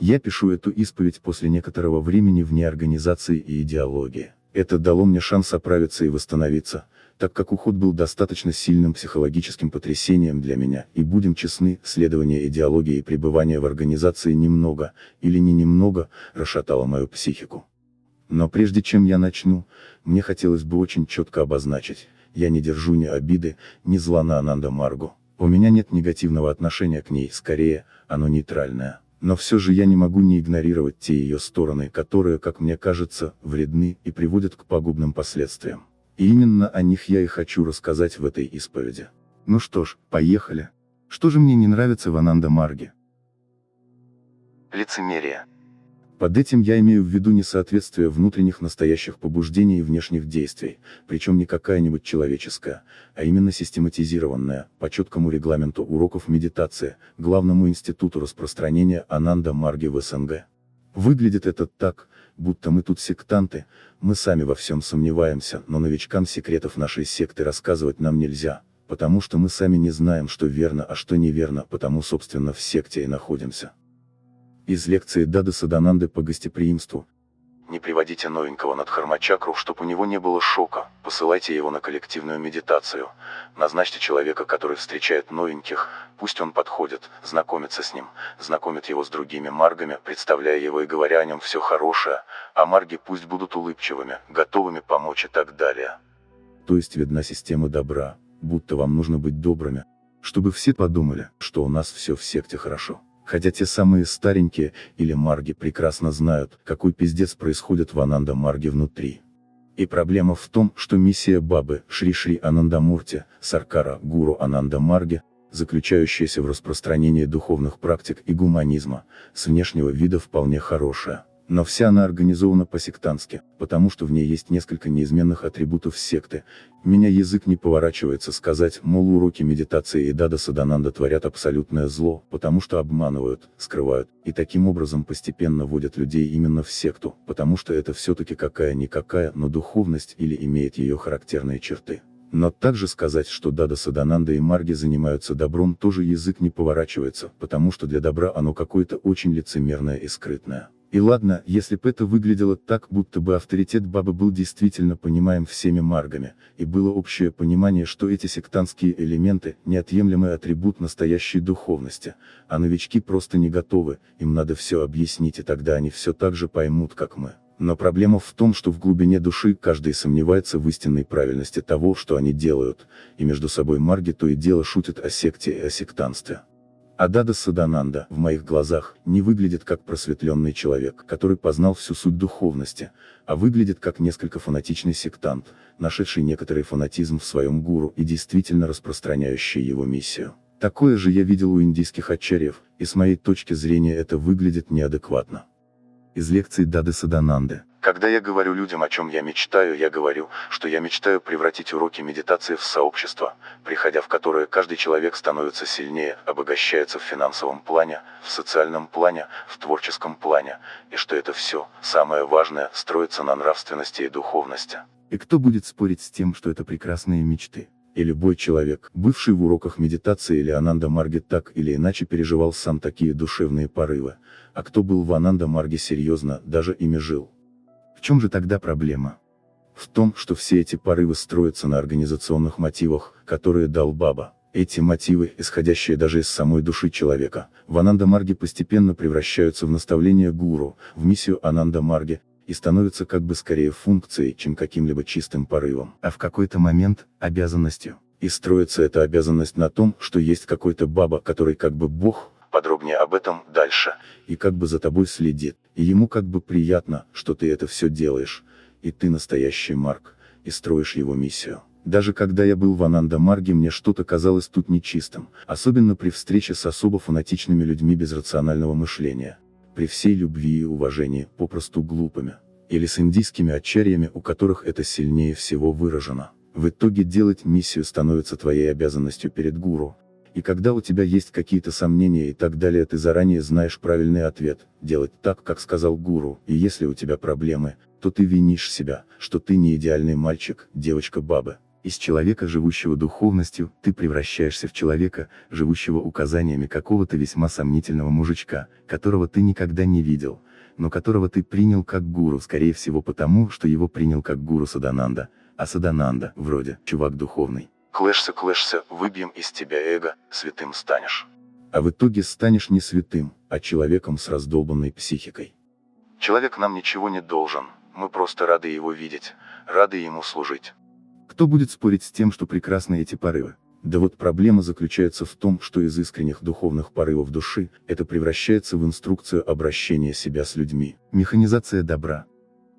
Я пишу эту исповедь после некоторого времени вне организации и идеологии. Это дало мне шанс оправиться и восстановиться, так как уход был достаточно сильным психологическим потрясением для меня, и будем честны, следование идеологии и пребывание в организации немного, или не немного, расшатало мою психику. Но прежде чем я начну, мне хотелось бы очень четко обозначить, я не держу ни обиды, ни зла на Ананда Маргу. У меня нет негативного отношения к ней, скорее, оно нейтральное. Но все же я не могу не игнорировать те ее стороны, которые, как мне кажется, вредны и приводят к пагубным последствиям. И именно о них я и хочу рассказать в этой исповеди. Ну что ж, поехали. Что же мне не нравится в Ананда Марге? Лицемерие. Под этим я имею в виду несоответствие внутренних настоящих побуждений и внешних действий, причем не какая-нибудь человеческая, а именно систематизированная, по четкому регламенту уроков медитации, главному институту распространения Ананда Марги в СНГ. Выглядит это так, будто мы тут сектанты, мы сами во всем сомневаемся, но новичкам секретов нашей секты рассказывать нам нельзя, потому что мы сами не знаем, что верно, а что неверно, потому собственно в секте и находимся. Из лекции Дады Садананды по гостеприимству. Не приводите новенького на Дхарма-чакру, чтоб у него не было шока, посылайте его на коллективную медитацию, назначьте человека, который встречает новеньких, пусть он подходит, знакомится с ним, знакомит его с другими маргами, представляя его и говоря о нем все хорошее, а марги пусть будут улыбчивыми, готовыми помочь и так далее. То есть видна система добра, будто вам нужно быть добрыми, чтобы все подумали, что у нас все в секте хорошо. Хотя те самые старенькие, или марги, прекрасно знают, какой пиздец происходит в Ананда Марге внутри. И проблема в том, что миссия Бабы, Шри Анандамурти, Саркара, Гуру Ананда Марги, заключающаяся в распространении духовных практик и гуманизма, с внешнего вида вполне хорошая. Но вся она организована по-сектантски, потому что в ней есть несколько неизменных атрибутов секты. Меня язык не поворачивается сказать, мол, уроки медитации и Дада Садананда творят абсолютное зло, потому что обманывают, скрывают, и таким образом постепенно вводят людей именно в секту, потому что это все-таки какая-никакая, но духовность или имеет ее характерные черты. Но также сказать, что Дада Садананда и марги занимаются добром, тоже язык не поворачивается, потому что для добра оно какое-то очень лицемерное и скрытное. И ладно, если бы это выглядело так, будто бы авторитет Бабы был действительно понимаем всеми маргами, и было общее понимание, что эти сектантские элементы – неотъемлемый атрибут настоящей духовности, а новички просто не готовы, им надо все объяснить, и тогда они все так же поймут, как мы. Но проблема в том, что в глубине души каждый сомневается в истинной правильности того, что они делают, и между собой марги то и дело шутят о секте и о сектантстве. А Дада Садананда, в моих глазах, не выглядит как просветленный человек, который познал всю суть духовности, а выглядит как несколько фанатичный сектант, нашедший некоторый фанатизм в своем гуру и действительно распространяющий его миссию. Такое же я видел у индийских ачарьев, и с моей точки зрения это выглядит неадекватно. Из лекций Дады Садананды. Когда я говорю людям, о чем я говорю, что я мечтаю превратить уроки медитации в сообщество, приходя в которое каждый человек становится сильнее, обогащается в финансовом плане, в социальном плане, в творческом плане, и что это все, самое важное, строится на нравственности и духовности. И кто будет спорить с тем, что это прекрасные мечты? И любой человек, бывший в уроках медитации или Ананда Марге, так или иначе переживал сам такие душевные порывы, а кто был в Ананда Марге серьезно, даже ими жил. В чем же тогда проблема? В том, что все эти порывы строятся на организационных мотивах, которые дал Баба. Эти мотивы, исходящие даже из самой души человека, в Ананда Марге постепенно превращаются в наставление гуру, в миссию Ананда Марги, и становятся как бы скорее функцией, чем каким-либо чистым порывом, а в какой-то момент – обязанностью. И строится эта обязанность на том, что есть какой-то Баба, который как бы Бог, подробнее об этом дальше, и как бы за тобой следит, и ему как бы приятно, что ты это все делаешь, и ты настоящий марг, и строишь его миссию. Даже когда я был в Ананда Марге, мне что-то казалось тут нечистым, особенно при встрече с особо фанатичными людьми без рационального мышления, при всей любви и уважении, попросту глупыми, или с индийскими ачарьями, у которых это сильнее всего выражено. В итоге делать миссию становится твоей обязанностью перед гуру. И когда у тебя есть какие-то сомнения и так далее, ты заранее знаешь правильный ответ, делать так, как сказал гуру, и если у тебя проблемы, то ты винишь себя, что ты не идеальный мальчик, девочка Бабы. Из человека, живущего духовностью, ты превращаешься в человека, живущего указаниями какого-то весьма сомнительного мужичка, которого ты никогда не видел, но которого ты принял как гуру, скорее всего потому, что его принял как гуру Садананда, а Садананда, вроде, чувак духовный. Клэшься, выбьем из тебя эго, святым станешь. А в итоге станешь не святым, а человеком с раздолбанной психикой. Человек нам ничего не должен, мы просто рады его видеть, рады ему служить. Кто будет спорить с тем, что прекрасны эти порывы? Да вот проблема заключается в том, что из искренних духовных порывов души, это превращается в инструкцию обращения себя с людьми. Механизация добра.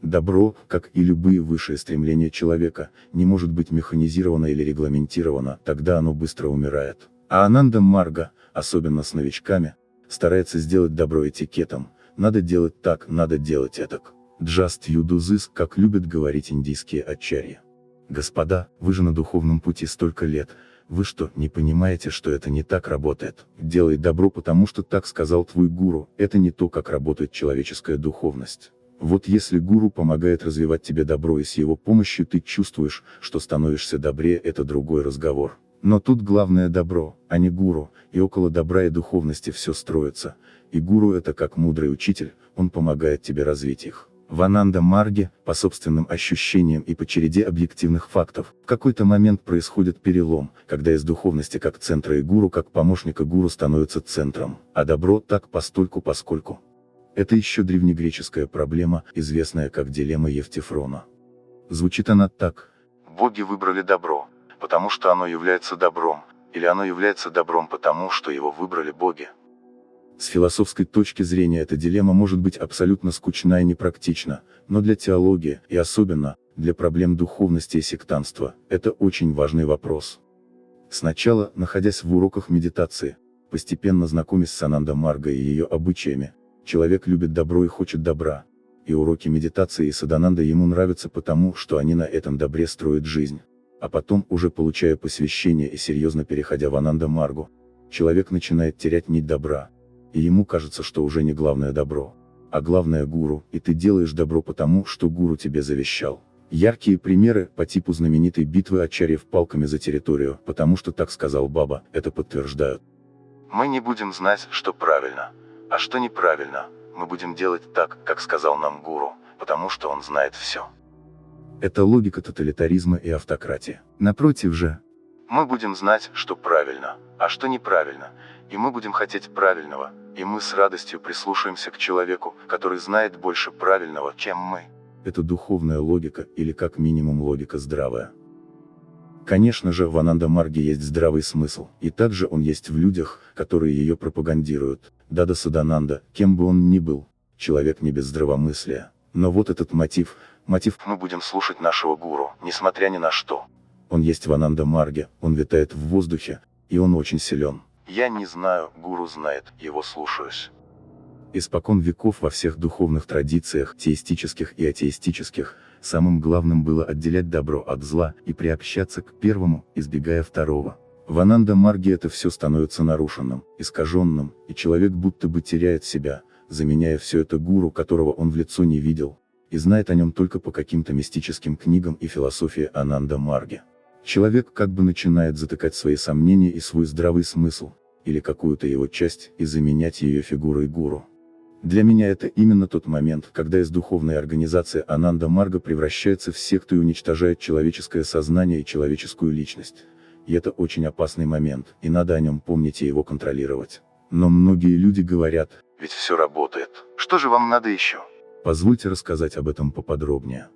Добро, как и любые высшие стремления человека, не может быть механизировано или регламентировано, тогда оно быстро умирает. А Ананда Марга, особенно с новичками, старается сделать добро этикетом. Надо делать так, надо делать этак. Just you do this, как любят говорить индийские ачарьи. Господа, вы же на духовном пути столько лет, вы что, не понимаете, что это не так работает? Делай добро, потому что так сказал твой гуру, это не то, как работает человеческая духовность. Вот если гуру помогает развивать тебе добро и с его помощью ты чувствуешь, что становишься добрее, это другой разговор. Но тут главное добро, а не гуру, и около добра и духовности все строится, и гуру это как мудрый учитель, он помогает тебе развить их. В Ананда Марге, по собственным ощущениям и по череде объективных фактов, в какой-то момент происходит перелом, когда из духовности как центра и гуру как помощника гуру становится центром, а добро так постольку-поскольку. Это еще древнегреческая проблема, известная как дилемма Евтифрона. Звучит она так: боги выбрали добро, потому что оно является добром, или оно является добром потому, что его выбрали боги. С философской точки зрения эта дилемма может быть абсолютно скучна и непрактична, но для теологии, и особенно, для проблем духовности и сектантства, это очень важный вопрос. Сначала, находясь в уроках медитации, постепенно знакомясь с Ананда Маргой и ее обычаями, человек любит добро и хочет добра, и уроки медитации и Садананда ему нравятся потому, что они на этом добре строят жизнь. А потом, уже получая посвящение и серьезно переходя в Ананда Маргу, человек начинает терять нить добра. И ему кажется, что уже не главное добро, а главное гуру, и ты делаешь добро потому, что гуру тебе завещал. Яркие примеры, по типу знаменитой битвы ачарьев палками за территорию, потому что так сказал Баба, это подтверждают. Мы не будем знать, что правильно, а что неправильно, мы будем делать так, как сказал нам гуру, потому что он знает все. Это логика тоталитаризма и автократии. Напротив же, мы будем знать, что правильно, а что неправильно, и мы будем хотеть правильного, и мы с радостью прислушаемся к человеку, который знает больше правильного, чем мы. Это духовная логика, или как минимум логика здравая. Конечно же, в Ананда Марге есть здравый смысл, и также он есть в людях, которые ее пропагандируют. Дада Садананда, кем бы он ни был, человек не без здравомыслия. Но вот этот мотив «мы будем слушать нашего гуру, несмотря ни на что». Он есть в Ананда Марге, он витает в воздухе, и он очень силен. Я не знаю, гуру знает, его слушаюсь. Испокон веков во всех духовных традициях, теистических и атеистических, самым главным было отделять добро от зла и приобщаться к первому, избегая второго. В Ананда Марге это все становится нарушенным, искаженным, и человек будто бы теряет себя, заменяя все это гуру, которого он в лицо не видел, и знает о нем только по каким-то мистическим книгам и философии Ананда Марги. Человек как бы начинает затыкать свои сомнения и свой здравый смысл, или какую-то его часть, и заменять ее фигурой гуру. Для меня это именно тот момент, когда из духовной организации Ананда Марга превращается в секту и уничтожает человеческое сознание и человеческую личность. И это очень опасный момент, и надо о нем помнить и его контролировать. Но многие люди говорят, ведь все работает, что же вам надо еще? Позвольте рассказать об этом поподробнее.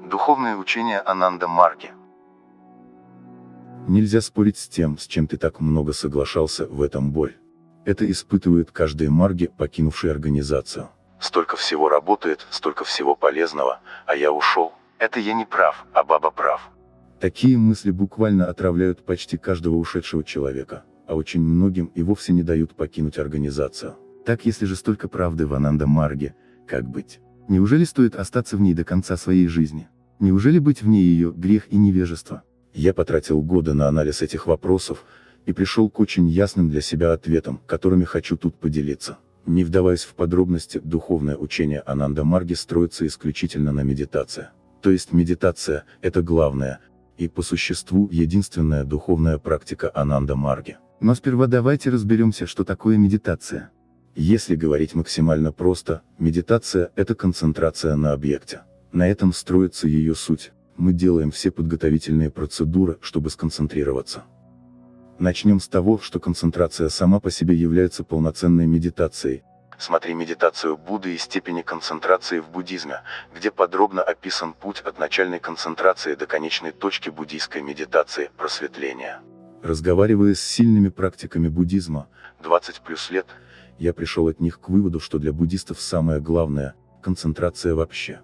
Духовное учение Ананда Марги. Нельзя спорить с тем, с чем ты так много соглашался, в этом боль. Это испытывает каждый марги, покинувший организацию. Столько всего работает, столько всего полезного, а я ушел. Это я не прав, а Баба прав. Такие мысли буквально отравляют почти каждого ушедшего человека, а очень многим и вовсе не дают покинуть организацию. Так если же столько правды в Ананда Марге, как быть? Неужели стоит остаться в ней до конца своей жизни? Неужели быть вне ее – грех и невежество? Я потратил годы на анализ этих вопросов, и пришел к очень ясным для себя ответам, которыми хочу тут поделиться. Не вдаваясь в подробности, духовное учение Ананда Марги строится исключительно на медитации. То есть медитация – это главная, и по существу единственная духовная практика Ананда Марги. Но сперва давайте разберемся, что такое медитация. Если говорить максимально просто, медитация – это концентрация на объекте. На этом строится ее суть. Мы делаем все подготовительные процедуры, чтобы сконцентрироваться. Начнем с того, что концентрация сама по себе является полноценной медитацией. Смотри медитацию Будды и степени концентрации в буддизме, где подробно описан путь от начальной концентрации до конечной точки буддийской медитации – просветления. Разговаривая с сильными практиками буддизма, 20 плюс лет, я пришел от них к выводу, что для буддистов самое главное – концентрация вообще.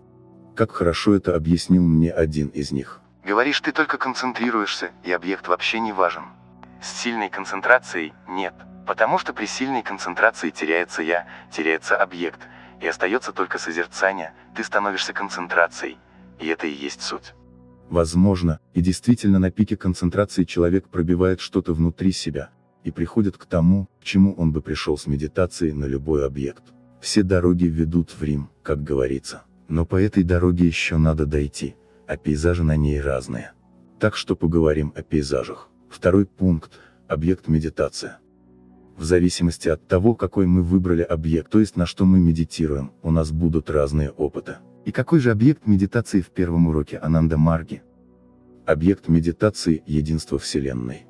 Как хорошо это объяснил мне один из них. Говоришь, ты только концентрируешься, и объект вообще не важен. С сильной концентрацией нет, потому что при сильной концентрации теряется я, теряется объект, и остается только созерцание, ты становишься концентрацией, и это и есть суть. Возможно, и действительно на пике концентрации человек пробивает что-то внутри себя, и приходит к тому, к чему он бы пришел с медитацией на любой объект. Все дороги ведут в Рим, как говорится. Но по этой дороге еще надо дойти, а пейзажи на ней разные. Так что поговорим о пейзажах. Второй пункт – объект медитация. В зависимости от того, какой мы выбрали объект, то есть на что мы медитируем, у нас будут разные опыты. И какой же объект медитации в первом уроке Ананда Марги? Объект медитации – единство Вселенной.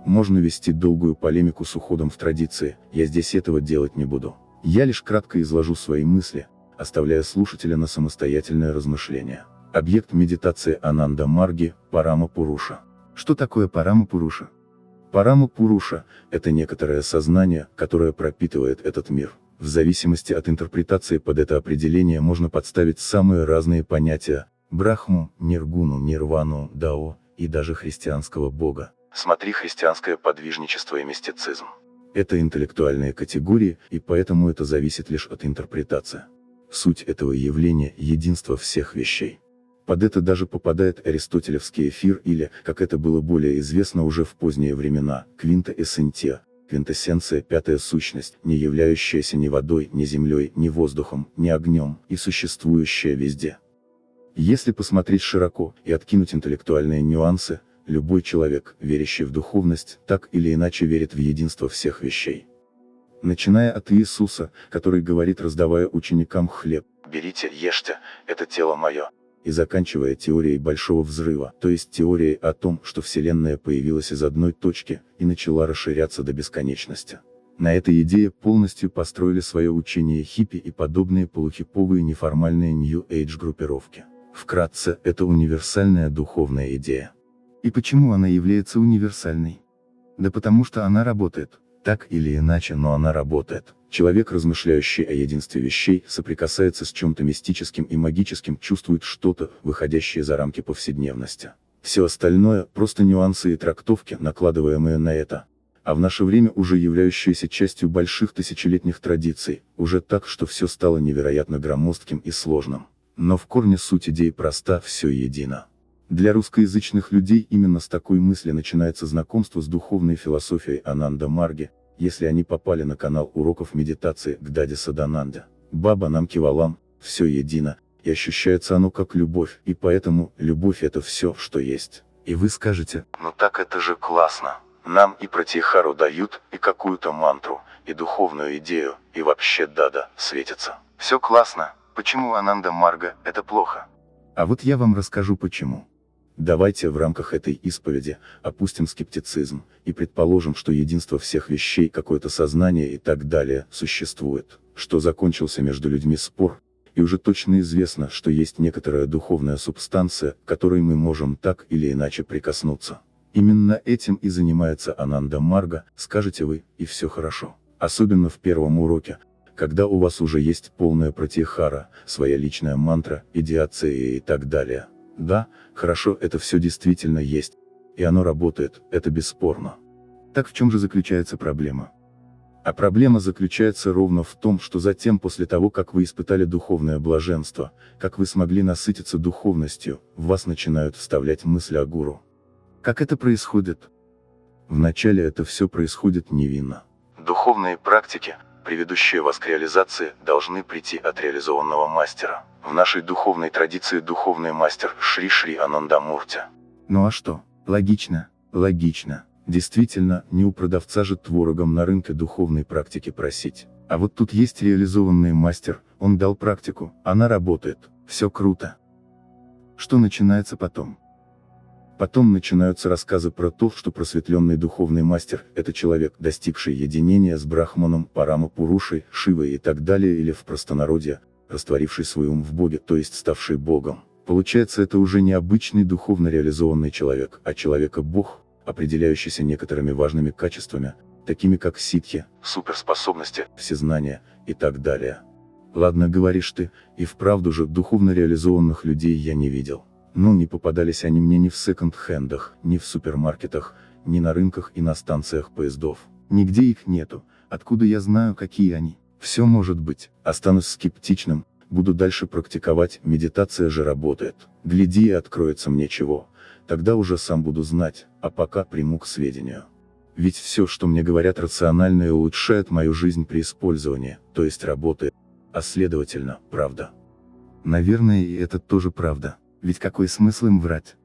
Можно вести долгую полемику с уходом в традиции, я здесь этого делать не буду. Я лишь кратко изложу свои мысли, оставляя слушателя на самостоятельное размышление. Объект медитации Ананда Марги – Парама Пуруша. Что такое Парама Пуруша? Парама Пуруша – это некоторое сознание, которое пропитывает этот мир. В зависимости от интерпретации под это определение можно подставить самые разные понятия – Брахму, Ниргуну, Нирвану, Дао и даже христианского бога. Смотри христианское подвижничество и мистицизм. Это интеллектуальные категории, и поэтому это зависит лишь от интерпретации. Суть этого явления – единство всех вещей. Под это даже попадает аристотелевский эфир или, как это было более известно уже в поздние времена, квинтэссенция, квинтэссенция – пятая сущность, не являющаяся ни водой, ни землей, ни воздухом, ни огнем, и существующая везде. Если посмотреть широко и откинуть интеллектуальные нюансы, любой человек, верящий в духовность, так или иначе верит в единство всех вещей. Начиная от Иисуса, который говорит, раздавая ученикам хлеб: «Берите, ешьте, это тело мое», и заканчивая теорией Большого Взрыва, то есть теорией о том, что Вселенная появилась из одной точки и начала расширяться до бесконечности. На этой идее полностью построили свое учение хиппи и подобные полухиповые неформальные New Age группировки. Вкратце, это универсальная духовная идея. И почему она является универсальной? Да потому что она работает. Так или иначе, но она работает. Человек, размышляющий о единстве вещей, соприкасается с чем-то мистическим и магическим, чувствует что-то, выходящее за рамки повседневности. Все остальное – просто нюансы и трактовки, накладываемые на это. А в наше время уже являющиеся частью больших тысячелетних традиций, уже так, что все стало невероятно громоздким и сложным. Но в корне суть идеи проста, все едино. Для русскоязычных людей именно с такой мысли начинается знакомство с духовной философией Ананда Марги, если они попали на канал уроков медитации к Даде Садананде. Баба нам кивалам, все едино, и ощущается оно как любовь, и поэтому любовь — это все, что есть. И вы скажете: ну так это же классно. Нам и пратихару дают, и какую-то мантру, и духовную идею, и вообще Дада светится. Все классно. Почему Ананда Марга — это плохо? А вот я вам расскажу почему. Давайте в рамках этой исповеди опустим скептицизм и предположим, что единство всех вещей, какое-то сознание и так далее существует, что закончился между людьми спор, и уже точно известно, что есть некоторая духовная субстанция, к которой мы можем так или иначе прикоснуться. Именно этим и занимается Ананда Марга, скажете вы, и все хорошо. Особенно в первом уроке, когда у вас уже есть полная пратихара, своя личная мантра, идеация и так далее. Да, хорошо, это все действительно есть. И оно работает, это бесспорно. Так в чем же заключается проблема? А проблема заключается ровно в том, что затем, после того, как вы испытали духовное блаженство, как вы смогли насытиться духовностью, в вас начинают вставлять мысли о гуру. Как это происходит? Вначале это все происходит невинно. Духовные практики, приведущие вас к реализации, должны прийти от реализованного мастера. В нашей духовной традиции духовный мастер Шри Шри Анандамурти. Ну а что? Логично, логично. Действительно, не у продавца же творогом на рынке духовной практики просить. А вот тут есть реализованный мастер, он дал практику, она работает, все круто. Что начинается потом? Потом начинаются рассказы про то, что просветленный духовный мастер – это человек, достигший единения с Брахманом, Парама Пурушей, Шивой и так далее, или в простонародье, растворивший свой ум в Боге, то есть ставший Богом. Получается, это уже не обычный духовно реализованный человек, а человека-бог, определяющийся некоторыми важными качествами, такими как ситхи, Суперспособности. всезнание и так далее. Ладно, говоришь ты, и вправду же духовно реализованных людей я не видел. Но не попадались они мне ни в секонд-хендах, ни в супермаркетах, ни на рынках и на станциях поездов. Нигде их нету, откуда я знаю, какие они. Все может быть, останусь скептичным, буду дальше практиковать, медитация же работает. Гляди и откроется мне чего, тогда уже сам буду знать, а пока приму к сведению. Ведь все, что мне говорят рационально и улучшает мою жизнь при использовании, то есть работает, а следовательно, правда. Наверное, и это тоже правда, ведь какой смысл им врать?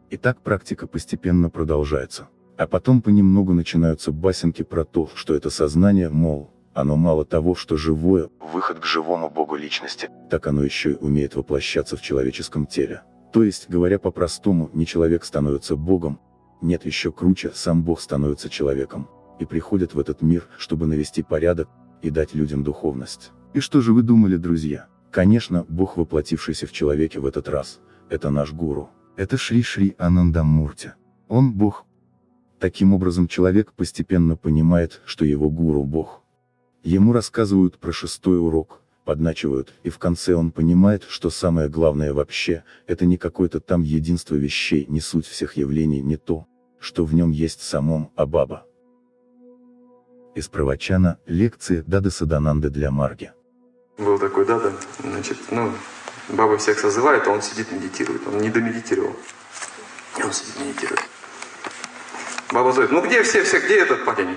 И так практика постепенно продолжается. А потом понемногу начинаются басенки про то, что это сознание, мол, оно мало того, что живое, Выход к живому Богу личности. так оно еще и умеет воплощаться в человеческом теле. То есть, говоря по-простому, не человек становится Богом, нет, еще круче, сам Бог становится человеком, и приходит в этот мир, чтобы навести порядок, и дать людям духовность. И что же вы думали, друзья? Конечно, Бог, воплотившийся в человеке в этот раз, это наш гуру. Это Шри Шри Анандамурти. Он Бог. Таким образом, человек постепенно понимает, что его гуру Бог. Ему рассказывают про 6-й урок, подначивают, и в конце он понимает, что самое главное вообще, это не какое-то там единство вещей, не суть всех явлений, не то, что в нем есть самом, а баба. Из Правачана, лекции Дады Садананды для Марги. Был такой Дада, значит, баба всех созывает, а он сидит медитирует, он не домедитировал. И он сидит медитирует. Баба зовет, где все, где этот парень?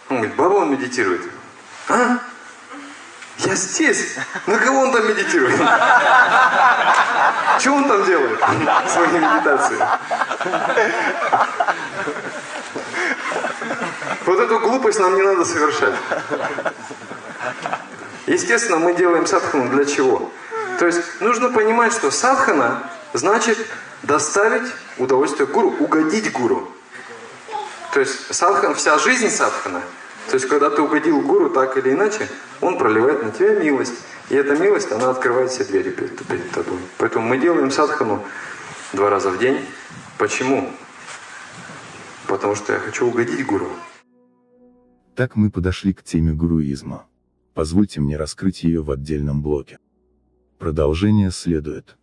Он говорит, баба, он медитирует. А? Я здесь? На кого он там медитирует? Что он там делает? Свои медитации. Вот эту глупость нам не надо совершать. Естественно, мы делаем садхану для чего? То есть нужно понимать, что садхана значит доставить удовольствие гуру, угодить гуру. То есть садхана, вся жизнь садхана. То есть когда ты угодил гуру так или иначе, он проливает на тебя милость. И эта милость, она открывает все двери перед тобой. Поэтому мы делаем садхану 2 раза в день. Почему? Потому что я хочу угодить гуру. Так мы подошли к теме гуруизма. Позвольте мне раскрыть ее в отдельном блоке. Продолжение следует.